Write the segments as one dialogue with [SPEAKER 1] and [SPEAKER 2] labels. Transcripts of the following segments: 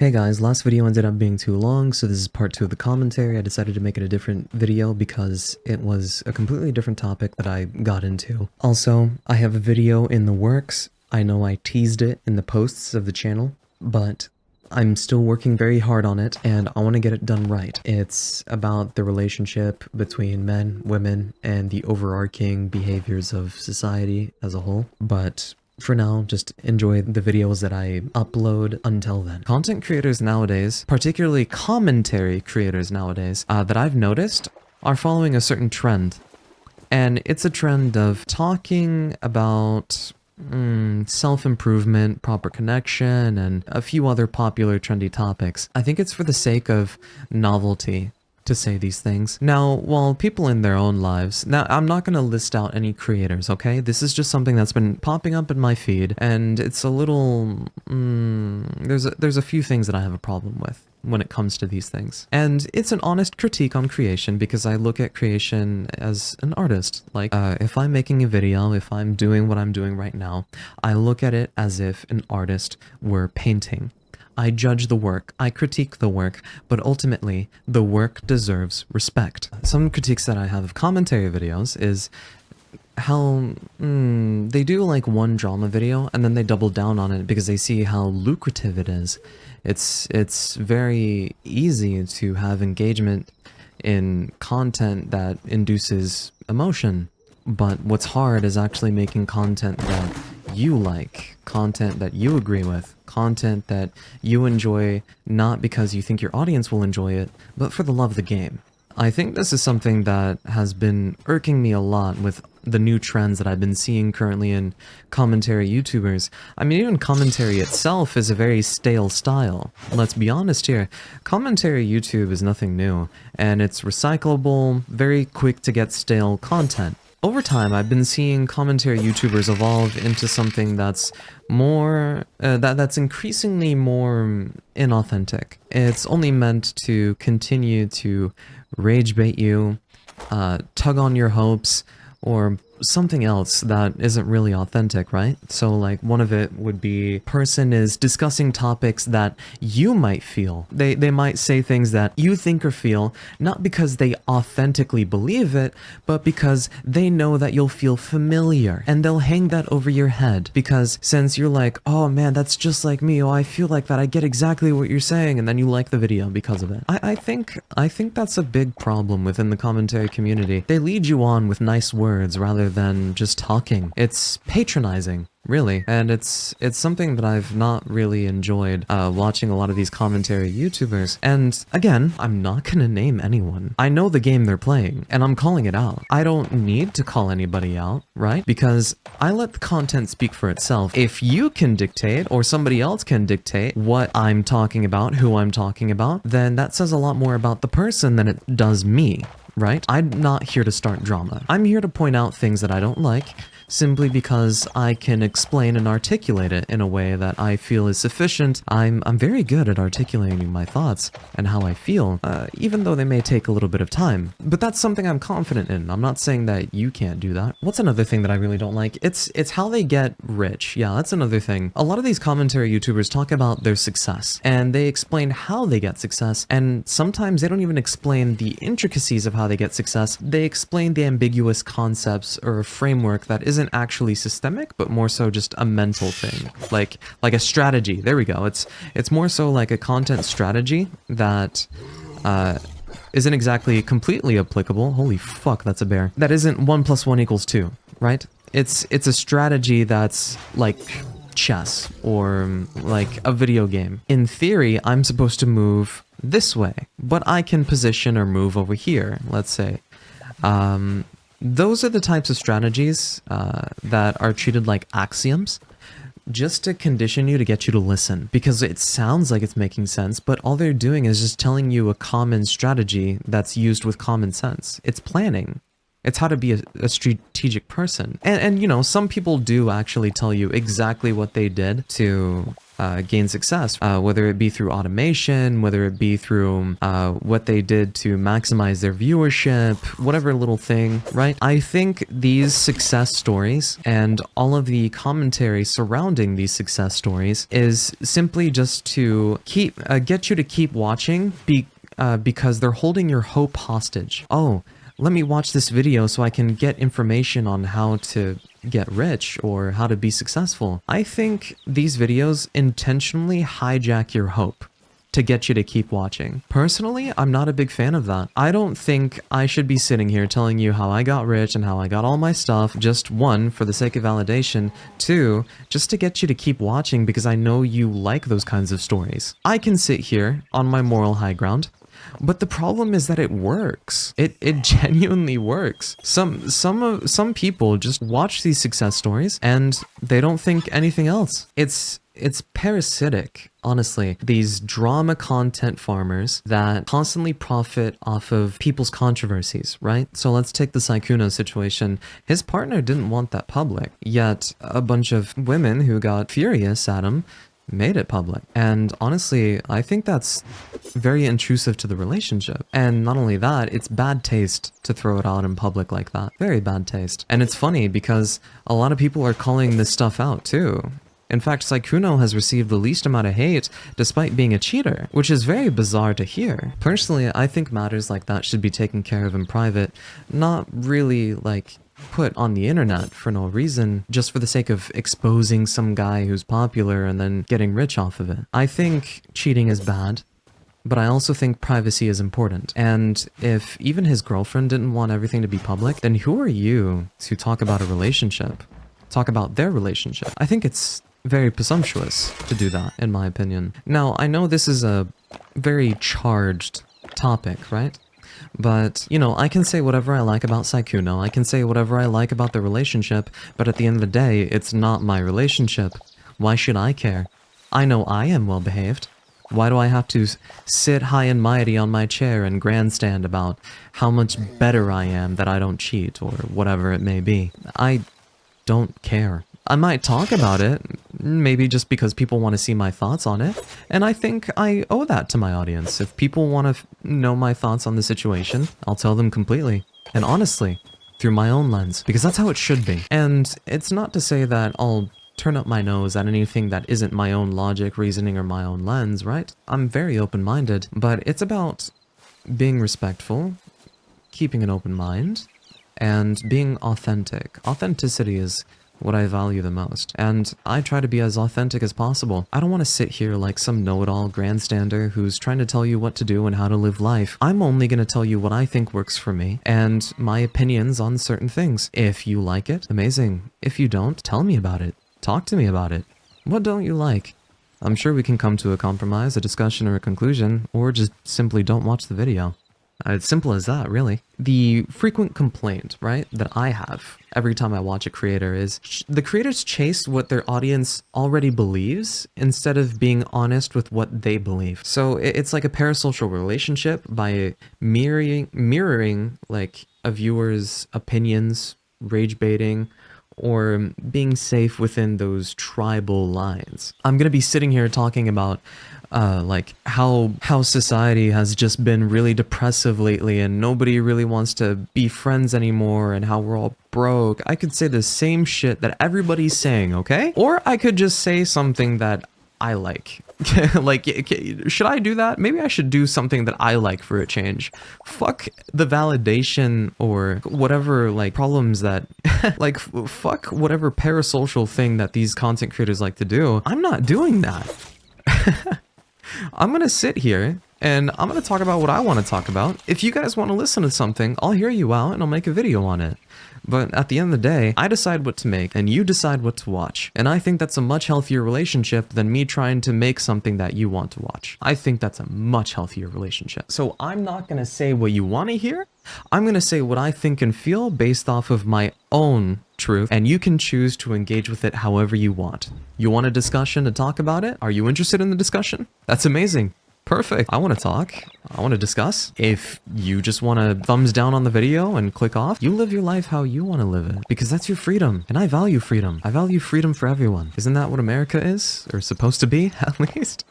[SPEAKER 1] Hey guys, last video ended up being too long, so this is part 2 of the commentary. I decided to make it a different video because it was a completely different topic that I got into. Also, I have a video in the works. I know I teased it in the posts of the channel, but I'm still working very hard on it, and I want to get it done right. It's about the relationship between men, women, and the overarching behaviors of society as a whole, but for now, just enjoy the videos that I upload until then. Content creators nowadays, particularly commentary creators nowadays, that I've noticed are following a certain trend. And it's a trend of talking about self-improvement, proper connection, and a few other popular trendy topics. I think it's for the sake of novelty to say these things. Now, while people in their own lives, now I'm not going to list out any creators, okay? This is just something that's been popping up in my feed, and it's a little, there's a few things that I have a problem with when it comes to these things. And it's an honest critique on creation because I look at creation as an artist. Like, if I'm making a video, if I'm doing what I'm doing right now, I look at it as if an artist were painting. I judge the work, I critique the work, but ultimately, the work deserves respect. Some critiques that I have of commentary videos is how they do like one drama video and then they double down on it because they see how lucrative it is. It's very easy to have engagement in content that induces emotion, but what's hard is actually making content that you like, content that you agree with, content that you enjoy not because you think your audience will enjoy it, but for the love of the game. I think this is something that has been irking me a lot with the new trends that I've been seeing currently in commentary YouTubers. I mean, even commentary itself is a very stale style. Let's be honest here. Commentary YouTube is nothing new, and it's recyclable, very quick to get stale content. Over time, I've been seeing commentary YouTubers evolve into something that's more, that's increasingly more inauthentic. It's only meant to continue to rage bait you, tug on your hopes, or something else that isn't really authentic, right? So like one of it would be person is discussing topics that you might feel. They might say things that you think or feel, not because they authentically believe it, but because they know that you'll feel familiar, and they'll hang that over your head because since you're like, oh man, that's just like me, oh I feel like that, I get exactly what you're saying, and then you like the video because of it. I think that's a big problem within the commentary community. They lead you on with nice words rather than just talking. It's patronizing, really, and it's something that I've not really enjoyed watching a lot of these commentary YouTubers. And again, I'm not gonna name anyone. I know the game they're playing, and I'm calling it out. I don't need to call anybody out, right? Because I let the content speak for itself. If you can dictate, or somebody else can dictate what I'm talking about, who I'm talking about, then that says a lot more about the person than it does me. Right? I'm not here to start drama. I'm here to point out things that I don't like, simply because I can explain and articulate it in a way that I feel is sufficient. I'm very good at articulating my thoughts and how I feel, even though they may take a little bit of time. But that's something I'm confident in. I'm not saying that you can't do that. What's another thing that I really don't like? It's how they get rich. Yeah, that's another thing. A lot of these commentary YouTubers talk about their success, and they explain how they get success, and sometimes they don't even explain the intricacies of how they get success. They explain the ambiguous concepts or a framework that isn't actually systemic, but more so just a mental thing, like a strategy. There we go. It's more so like a content strategy that isn't exactly completely applicable. Holy fuck, that's a bear. That isn't 1 + 1 = 2, right? It's a strategy that's like chess or like a video game. In theory, I'm supposed to move this way, but I can position or move over here, let's say. Those are the types of strategies that are treated like axioms, just to condition you to get you to listen, because it sounds like it's making sense, but all they're doing is just telling you a common strategy that's used with common sense. It's planning. It's how to be a strategic person. And, you know, some people do actually tell you exactly what they did to gain success, whether it be through automation, whether it be through what they did to maximize their viewership, whatever little thing, right? I think these success stories and all of the commentary surrounding these success stories is simply just to get you to keep watching because they're holding your hope hostage. Oh, let me watch this video so I can get information on how to get rich or how to be successful. I think these videos intentionally hijack your hope to get you to keep watching. Personally, I'm not a big fan of that. I don't think I should be sitting here telling you how I got rich and how I got all my stuff, just one, for the sake of validation, two, just to get you to keep watching because I know you like those kinds of stories. I can sit here on my moral high ground, but the problem is that it works. It genuinely works. Some people just watch these success stories and they don't think anything else. It's parasitic, honestly. These drama content farmers that constantly profit off of people's controversies, right? So let's take the Sykkuno situation. His partner didn't want that public, yet a bunch of women who got furious at him made it public. And honestly, I think that's very intrusive to the relationship. And not only that, it's bad taste to throw it out in public like that. Very bad taste. And it's funny because a lot of people are calling this stuff out too. In fact, Sykkuno has received the least amount of hate despite being a cheater, which is very bizarre to hear. Personally, I think matters like that should be taken care of in private, not really like put on the internet for no reason, just for the sake of exposing some guy who's popular and then getting rich off of it. I think cheating is bad, but I also think privacy is important. And if even his girlfriend didn't want everything to be public, then who are you to talk about a relationship? Talk about their relationship? I think it's very presumptuous to do that, in my opinion. Now, I know this is a very charged topic, right? But, you know, I can say whatever I like about Sykkuno, I can say whatever I like about the relationship, but at the end of the day, it's not my relationship. Why should I care? I know I am well behaved. Why do I have to sit high and mighty on my chair and grandstand about how much better I am that I don't cheat, or whatever it may be? I don't care. I might talk about it, maybe just because people want to see my thoughts on it, and I think I owe that to my audience. If people want to know my thoughts on the situation, I'll tell them completely, and honestly, through my own lens, because that's how it should be. And it's not to say that I'll turn up my nose at anything that isn't my own logic, reasoning, or my own lens, right? I'm very open-minded, but it's about being respectful, keeping an open mind, and being authentic. Authenticity is what I value the most, and I try to be as authentic as possible. I don't want to sit here like some know-it-all grandstander who's trying to tell you what to do and how to live life. I'm only going to tell you what I think works for me, and my opinions on certain things. If you like it, amazing. If you don't, tell me about it. Talk to me about it. What don't you like? I'm sure we can come to a compromise, a discussion, or a conclusion, or just simply don't watch the video. It's simple as that, really. The frequent complaint, right, that I have every time I watch a creator is the creators chase what their audience already believes instead of being honest with what they believe. So it's like a parasocial relationship by mirroring like a viewer's opinions, rage baiting, or being safe within those tribal lines. I'm gonna be sitting here talking about like how society has just been really depressive lately and nobody really wants to be friends anymore and how we're all broke. I could say the same shit that everybody's saying, okay? Or I could just say something that I like. Like, should I do that? Maybe I should do something that I like for a change. Fuck the validation or whatever, like, problems that, like, fuck whatever parasocial thing that these content creators like to do. I'm not doing that. I'm gonna sit here and I'm gonna talk about what I want to talk about. If you guys want to listen to something, I'll hear you out and I'll make a video on it. But at the end of the day, I decide what to make and you decide what to watch. And I think that's a much healthier relationship than me trying to make something that you want to watch. I think that's a much healthier relationship. So I'm not gonna say what you want to hear. I'm gonna say what I think and feel based off of my own truth, and you can choose to engage with it however you want. You want a discussion to talk about it? Are you interested in the discussion? That's amazing. Perfect. I want to talk. I want to discuss. If you just want to thumbs down on the video and click off, you live your life how you want to live it. Because that's your freedom. And I value freedom. I value freedom for everyone. Isn't that what America is? Or supposed to be, at least?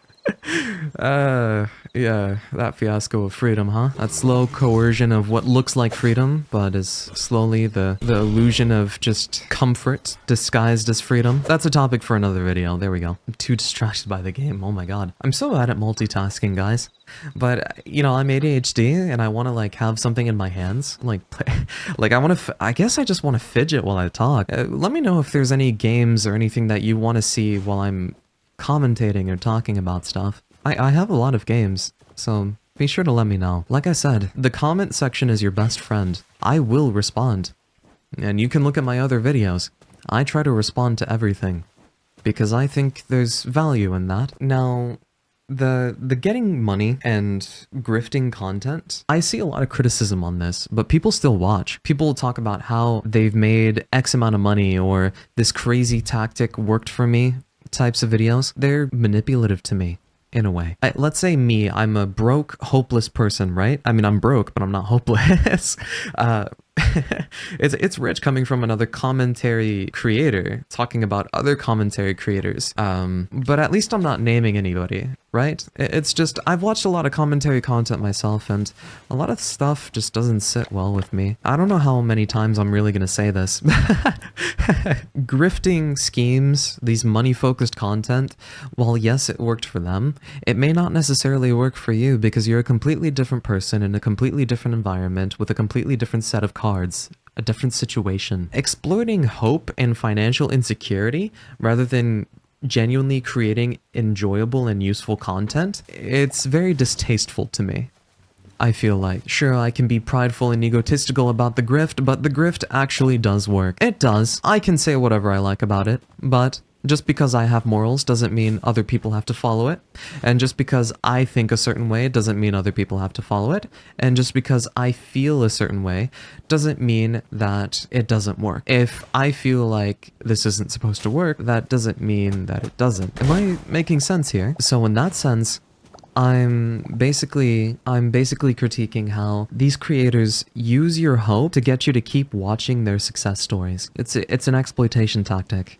[SPEAKER 1] Yeah, that fiasco of freedom, huh? That slow coercion of what looks like freedom, but is slowly the illusion of just comfort disguised as freedom. That's a topic for another video. There we go. I'm too distracted by the game. Oh my god. I'm so bad at multitasking, guys. But, you know, I'm ADHD and I want to, like, have something in my hands. Like, I guess I just want to fidget while I talk. Let me know if there's any games or anything that you want to see while I'm commentating or talking about stuff. I have a lot of games, so be sure to let me know. Like I said, the comment section is your best friend. I will respond. And you can look at my other videos. I try to respond to everything, because I think there's value in that. Now, the getting money and grifting content, I see a lot of criticism on this, but people still watch. People talk about how they've made X amount of money, or this crazy tactic worked for me types of videos. They're manipulative to me, in a way. Let's say me, I'm a broke, hopeless person, right? I mean, I'm broke, but I'm not hopeless. It's rich coming from another commentary creator talking about other commentary creators. But at least I'm not naming anybody, right? It's just, I've watched a lot of commentary content myself, and a lot of stuff just doesn't sit well with me. I don't know how many times I'm really gonna say this. Grifting schemes, these money-focused content, while yes, it worked for them, it may not necessarily work for you, because you're a completely different person in a completely different environment with a completely different set of cards, a different situation. Exploiting hope and financial insecurity rather than genuinely creating enjoyable and useful content, it's very distasteful to me. I feel like, sure, I can be prideful and egotistical about the grift, but the grift actually does work. It does. I can say whatever I like about it, but just because I have morals doesn't mean other people have to follow it. And just because I think a certain way doesn't mean other people have to follow it. And just because I feel a certain way doesn't mean that it doesn't work. If I feel like this isn't supposed to work, that doesn't mean that it doesn't. Am I making sense here? So in that sense, I'm basically critiquing how these creators use your hope to get you to keep watching their success stories. It's an exploitation tactic.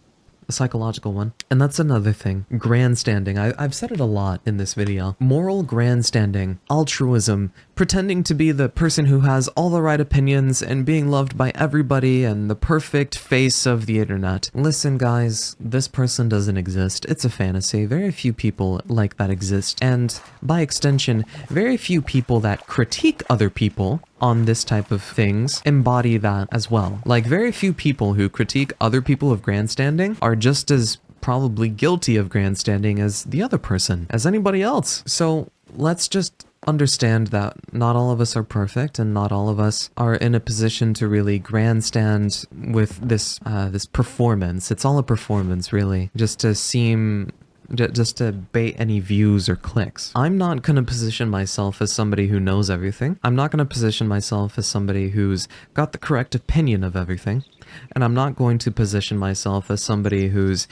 [SPEAKER 1] A psychological one. And that's another thing. Grandstanding. I've said it a lot in this video. Moral grandstanding. Altruism. Pretending to be the person who has all the right opinions and being loved by everybody and the perfect face of the internet. Listen, guys, this person doesn't exist. It's a fantasy. Very few people like that exist. And by extension, very few people that critique other people on this type of things embody that as well. Like, very few people who critique other people of grandstanding are just as probably guilty of grandstanding as the other person, as anybody else. So let's just understand that not all of us are perfect, and not all of us are in a position to really grandstand with this this performance. It's all a performance, really, just to bait any views or clicks. I'm not gonna position myself as somebody who knows everything. I'm not gonna position myself as somebody who's got the correct opinion of everything. And I'm not going to position myself as somebody who's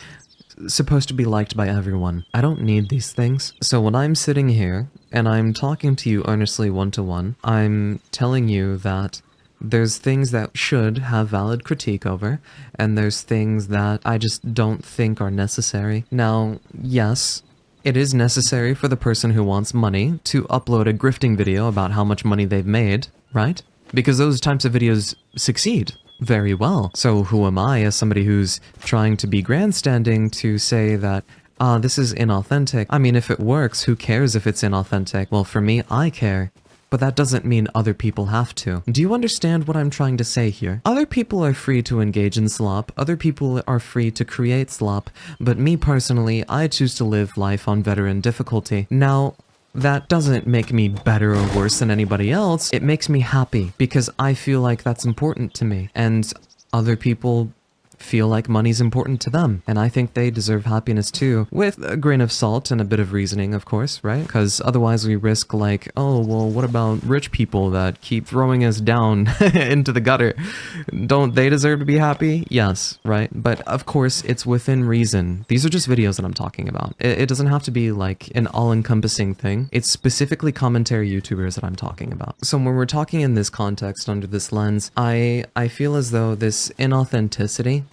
[SPEAKER 1] supposed to be liked by everyone. I don't need these things. So when I'm sitting here and I'm talking to you earnestly one-to-one, I'm telling you that there's things that should have valid critique over, and there's things that I just don't think are necessary. Now, yes, it is necessary for the person who wants money to upload a grifting video about how much money they've made, right? Because those types of videos succeed very well. So who am I, as somebody who's trying to be grandstanding, to say that this is inauthentic? I mean, if it works, who cares if it's inauthentic? Well, for me, I care. But that doesn't mean other people have to. Do you understand what I'm trying to say here? Other people are free to engage in slop, other people are free to create slop, but me personally, I choose to live life on veteran difficulty. Now, that doesn't make me better or worse than anybody else, it makes me happy, because I feel like that's important to me. And other people feel like money's important to them. And I think they deserve happiness too, with a grain of salt and a bit of reasoning, of course, right? Because otherwise we risk like, oh, well, what about rich people that keep throwing us down into the gutter? Don't they deserve to be happy? Yes, right? But of course, it's within reason. These are just videos that I'm talking about. It doesn't have to be like an all-encompassing thing. It's specifically commentary YouTubers that I'm talking about. So when we're talking in this context under this lens, I feel as though this inauthenticity,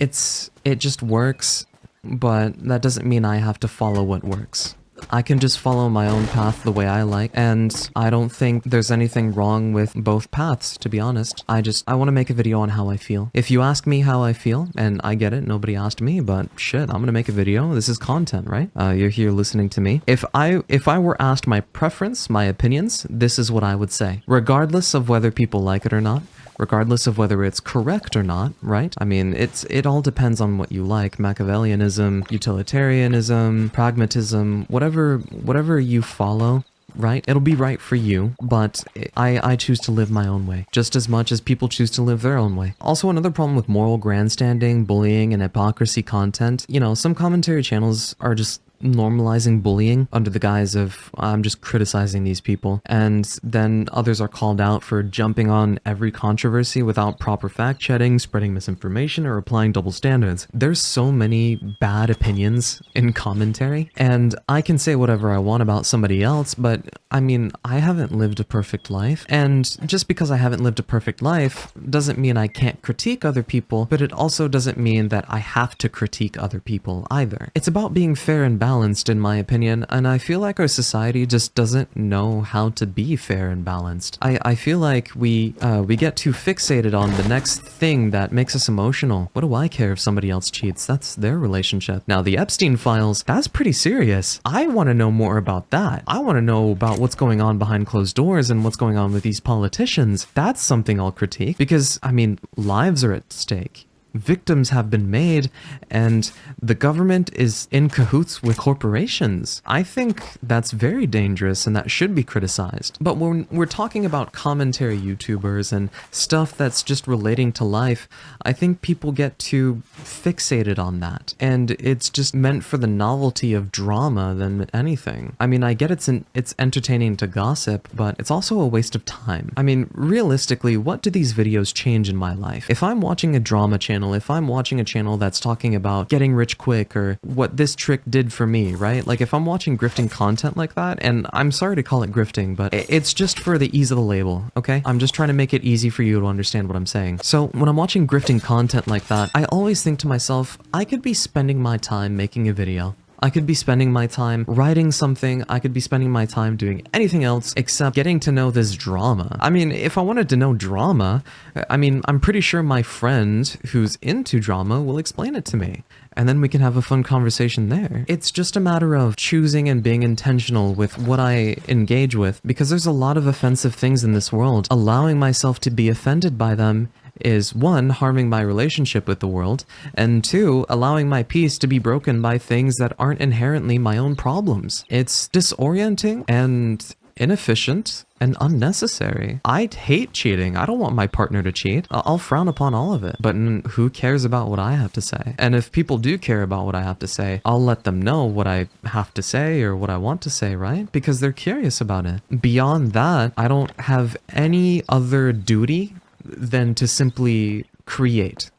[SPEAKER 1] it just works, but that doesn't mean I have to follow what works. I can just follow my own path the way I like, and I don't think there's anything wrong with both paths, to be honest. I want to make a video on how I feel. If you ask me how I feel, and I get it, nobody asked me, but shit, I'm gonna make a video. This is content, right? You're here listening to me. If I were asked my preference, my opinions, this is what I would say. Regardless of whether people like it or not, regardless of whether it's correct or not, right? I mean, it all depends on what you like. Machiavellianism, utilitarianism, pragmatism, whatever you follow, right? It'll be right for you, but I choose to live my own way, just as much as people choose to live their own way. Also, another problem with moral grandstanding, bullying, and hypocrisy content, you know, some commentary channels are just normalizing bullying under the guise of I'm just criticizing these people, and then others are called out for jumping on every controversy without proper fact-checking, spreading misinformation, or applying double standards. There's so many bad opinions in commentary, and I can say whatever I want about somebody else, but I mean, I haven't lived a perfect life, and just because I haven't lived a perfect life doesn't mean I can't critique other people, but it also doesn't mean that I have to critique other people either. It's about being fair and balanced, in my opinion, and I feel like our society just doesn't know how to be fair and balanced. I feel like we get too fixated on the next thing that makes us emotional. What do I care if somebody else cheats? That's their relationship. Now, the Epstein files, that's pretty serious. I want to know more about that. I want to know about what's going on behind closed doors and what's going on with these politicians. That's something I'll critique, because, I mean, lives are at stake. Victims have been made, and the government is in cahoots with corporations. I think that's very dangerous, and that should be criticized. But when we're talking about commentary YouTubers and stuff that's just relating to life, I think people get too fixated on that, and it's just meant for the novelty of drama than anything. I mean, I get it's entertaining to gossip, but it's also a waste of time. I mean, realistically, what do these videos change in my life? If I'm watching a drama channel, if I'm watching a channel that's talking about getting rich quick or what this trick did for me, right? Like if I'm watching grifting content like that, and I'm sorry to call it grifting, but it's just for the ease of the label, okay? I'm just trying to make it easy for you to understand what I'm saying. So when I'm watching grifting content like that, I always think to myself, I could be spending my time making a video. I could be spending my time writing something, I could be spending my time doing anything else except getting to know this drama. I mean, if I wanted to know drama, I mean, I'm pretty sure my friend who's into drama will explain it to me, and then we can have a fun conversation there. It's just a matter of choosing and being intentional with what I engage with, because there's a lot of offensive things in this world. Allowing myself to be offended by them is, one, harming my relationship with the world, and two, allowing my peace to be broken by things that aren't inherently my own problems. It's disorienting and inefficient and unnecessary. I hate cheating. I don't want my partner to cheat. I'll frown upon all of it. But who cares about what I have to say? And if people do care about what I have to say, I'll let them know what I have to say or what I want to say, right? Because they're curious about it. Beyond that, I don't have any other duty than to simply create.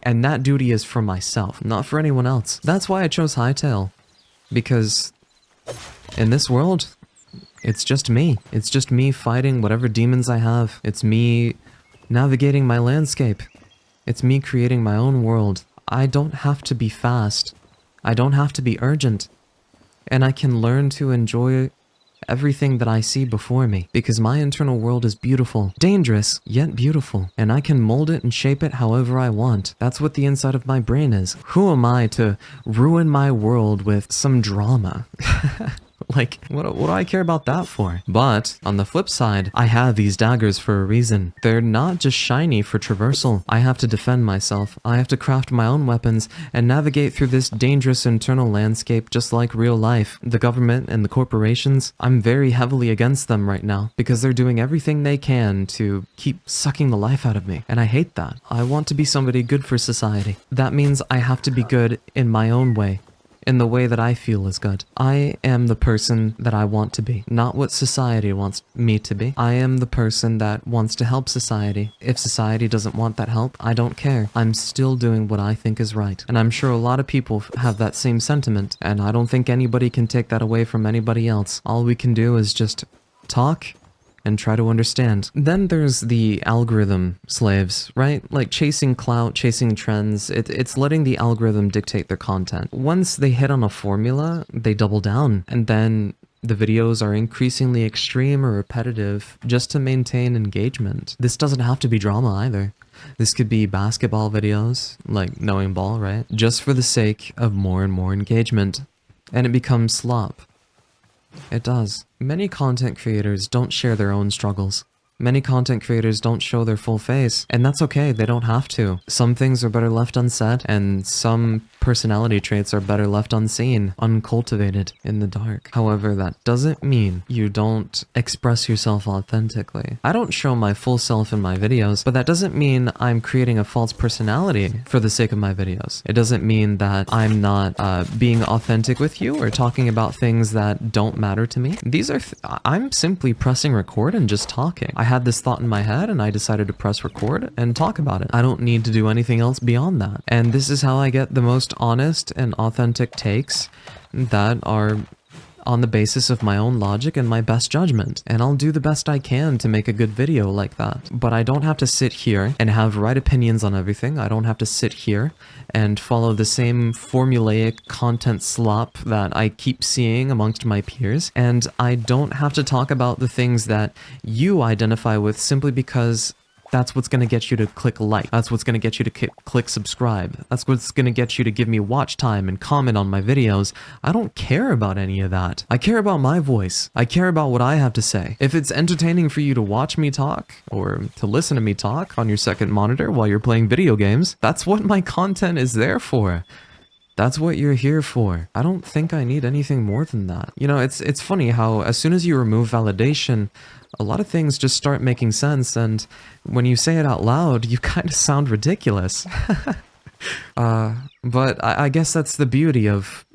[SPEAKER 1] And that duty is for myself, not for anyone else. That's why I chose Hightail. Because in this world, it's just me. It's just me fighting whatever demons I have. It's me navigating my landscape. It's me creating my own world. I don't have to be fast. I don't have to be urgent. And I can learn to enjoy everything that I see before me, because my internal world is beautiful, dangerous, yet beautiful, and I can mold it and shape it however I want. That's what the inside of my brain is. Who am I to ruin my world with some drama? Like, what do I care about that for? But, on the flip side, I have these daggers for a reason. They're not just shiny for traversal. I have to defend myself. I have to craft my own weapons and navigate through this dangerous internal landscape just like real life. The government and the corporations, I'm very heavily against them right now because they're doing everything they can to keep sucking the life out of me. And I hate that. I want to be somebody good for society. That means I have to be good in my own way. In the way that I feel is good. I am the person that I want to be, not what society wants me to be. I am the person that wants to help society. If society doesn't want that help, I don't care. I'm still doing what I think is right. And I'm sure a lot of people have that same sentiment, and I don't think anybody can take that away from anybody else. All we can do is just talk and try to understand. Then there's the algorithm slaves, right? Like chasing clout, chasing trends. It's letting the algorithm dictate their content. Once they hit on a formula, they double down. And then the videos are increasingly extreme or repetitive just to maintain engagement. This doesn't have to be drama either. This could be basketball videos, like knowing ball, right? Just for the sake of more and more engagement. And it becomes slop. It does. Many content creators don't share their own struggles. Many content creators don't show their full face, and that's okay, they don't have to. Some things are better left unsaid, and some personality traits are better left unseen, uncultivated, in the dark. However, that doesn't mean you don't express yourself authentically. I don't show my full self in my videos, but that doesn't mean I'm creating a false personality for the sake of my videos. It doesn't mean that I'm not being authentic with you or talking about things that don't matter to me. I'm simply pressing record and just talking. I had this thought in my head and I decided to press record and talk about it. I don't need to do anything else beyond that. And this is how I get the most honest and authentic takes that are on the basis of my own logic and my best judgment. And I'll do the best I can to make a good video like that. But I don't have to sit here and have right opinions on everything. I don't have to sit here and follow the same formulaic content slop that I keep seeing amongst my peers. And I don't have to talk about the things that you identify with simply because that's what's going to get you to click like. That's what's going to get you to click subscribe. That's what's going to get you to give me watch time and comment on my videos. I don't care about any of that. I care about my voice. I care about what I have to say. If it's entertaining for you to watch me talk or to listen to me talk on your second monitor while you're playing video games, that's what my content is there for. That's what you're here for. I don't think I need anything more than that. You know, it's funny how as soon as you remove validation, a lot of things just start making sense, and when you say it out loud, you kind of sound ridiculous. But I guess that's the beauty of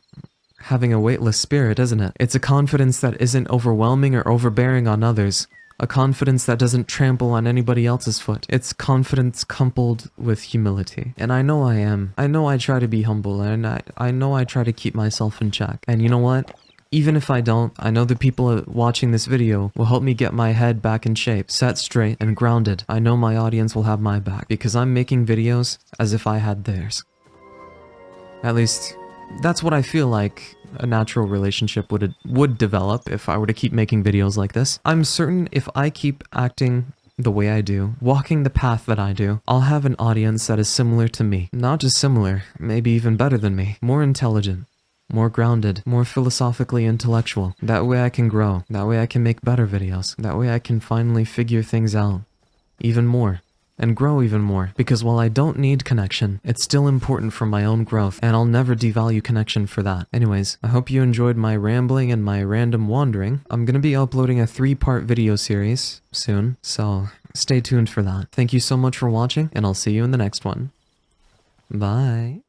[SPEAKER 1] having a weightless spirit, isn't it? It's a confidence that isn't overwhelming or overbearing on others. A confidence that doesn't trample on anybody else's foot. It's confidence coupled with humility. And I know I am. I know I try to be humble, and I know I try to keep myself in check. And you know what? Even if I don't, I know the people watching this video will help me get my head back in shape, set straight, and grounded. I know my audience will have my back, because I'm making videos as if I had theirs. At least, that's what I feel like a natural relationship would develop if I were to keep making videos like this. I'm certain if I keep acting the way I do, walking the path that I do, I'll have an audience that is similar to me. Not just similar, maybe even better than me. More intelligent, more grounded, more philosophically intellectual. That way I can grow. That way I can make better videos. That way I can finally figure things out even more. And grow even more, because while I don't need connection, it's still important for my own growth, and I'll never devalue connection for that. Anyways, I hope you enjoyed my rambling and my random wandering. I'm gonna be uploading a 3-part video series soon, so stay tuned for that. Thank you so much for watching, and I'll see you in the next one. Bye.